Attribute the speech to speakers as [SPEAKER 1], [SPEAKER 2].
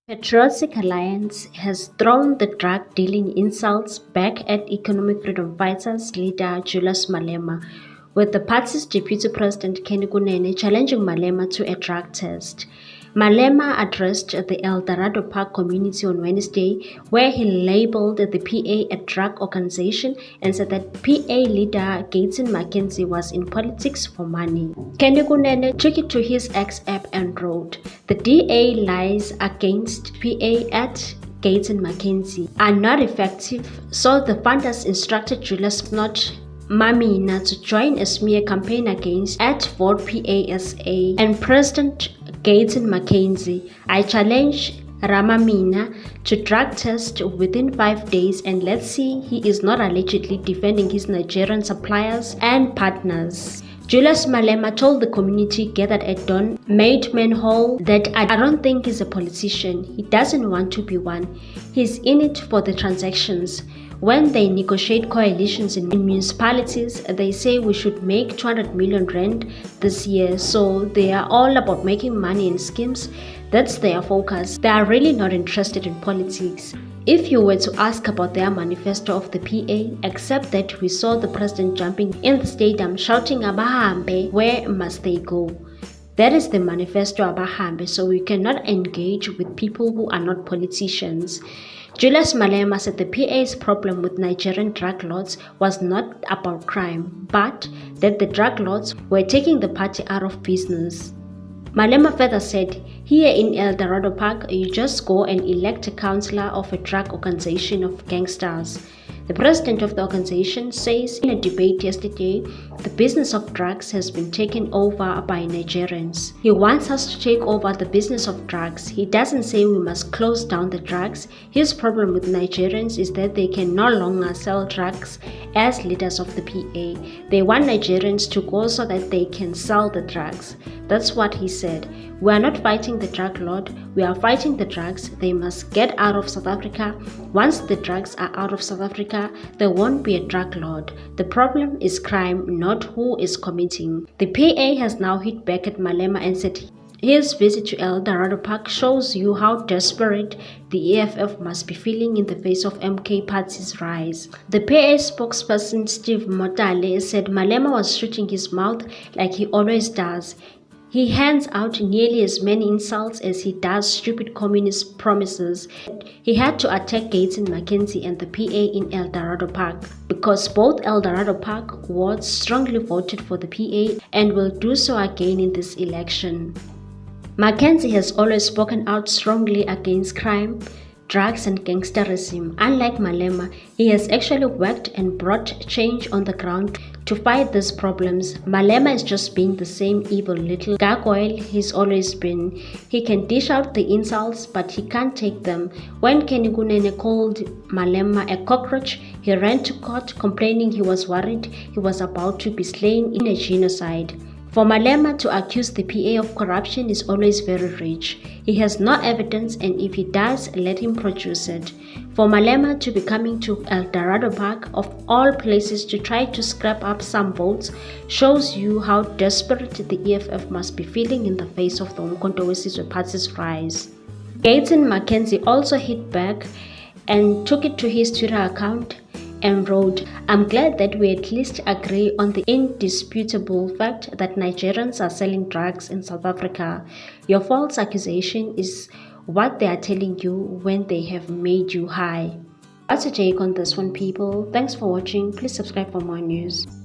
[SPEAKER 1] Patriotic Alliance has thrown the drug dealing insults back at economic freedom fighters leader Julius Malema, with the party's deputy president Kunene challenging Malema to a drug test. Malema addressed the El Dorado Park community on Wednesday, where he labeled the PA a drug organization and said that PA leader Gayton McKenzie was in politics for money. Kunene took it to his X app and wrote, "The DA lies against PA at Gayton McKenzie are not effective, so the funders instructed Julius not Mamina to join a smear campaign against at Vote PASA and President Gayton McKenzie. I challenge Ramamina to drug test within 5 days, and let's see he is not allegedly defending his Nigerian suppliers and partners." Julius Malema told the community gathered at Don Maidman Hall that I don't think he's a politician. He doesn't want to be one. He's in it for the transactions. When they negotiate coalitions in municipalities, they say we should make 200 million rand this year. So they are all about making money in schemes. That's their focus. They are really not interested in politics. If you were to ask about their manifesto of the PA, except that we saw the president jumping in the stadium shouting Abahambe, where must they go? That is the manifesto Abahambe, so we cannot engage with people who are not politicians. Julius Malema said the PA's problem with Nigerian drug lords was not about crime, but that the drug lords were taking the party out of business. Malema further said, "Here in El Dorado Park, you just go and elect a councillor of a drug organization of gangsters." The president of the organization says in a debate yesterday, the business of drugs has been taken over by Nigerians. He wants us to take over the business of drugs. He doesn't say we must close down the drugs. His problem with Nigerians is that they can no longer sell drugs as leaders of the PA. They want Nigerians to go so that they can sell the drugs. That's what he said. "We are not fighting the drug lord, we are fighting the drugs. They must get out of South Africa. Once the drugs are out of South Africa, there won't be a drug lord. The problem is crime, not who is committing." The PA has now hit back at Malema and said his visit to El Dorado Park shows you how desperate the EFF must be feeling in the face of MK Party's rise. The PA spokesperson Steve Motale said Malema was shooting his mouth like he always does. He hands out nearly as many insults as he does stupid communist promises. He had to attack Gayton McKenzie and the PA in El Dorado Park because both El Dorado Park wards strongly voted for the PA and will do so again in this election. McKenzie has always spoken out strongly against crime, drugs and gangsterism. Unlike Malema, he has actually worked and brought change on the ground to fight these problems. Malema is just being the same evil little gargoyle he's always been. He can dish out the insults, but he can't take them. When Kunene called Malema a cockroach, he ran to court complaining he was worried he was about to be slain in a genocide. For Malema to accuse the PA of corruption is always very rich. He has no evidence, and if he does, let him produce it. For Malema to be coming to El Dorado Park, of all places, to try to scrap up some votes shows you how desperate the EFF must be feeling in the face of the Umkhonto weSizwe Party's rise. Gayton McKenzie also hit back and took it to his Twitter account and wrote, "I'm glad that we at least agree on the indisputable fact that Nigerians are selling drugs in South Africa. Your false accusation is what they are telling you when they have made you high." What's your take on this one, people? Thanks for watching. Please subscribe for more news.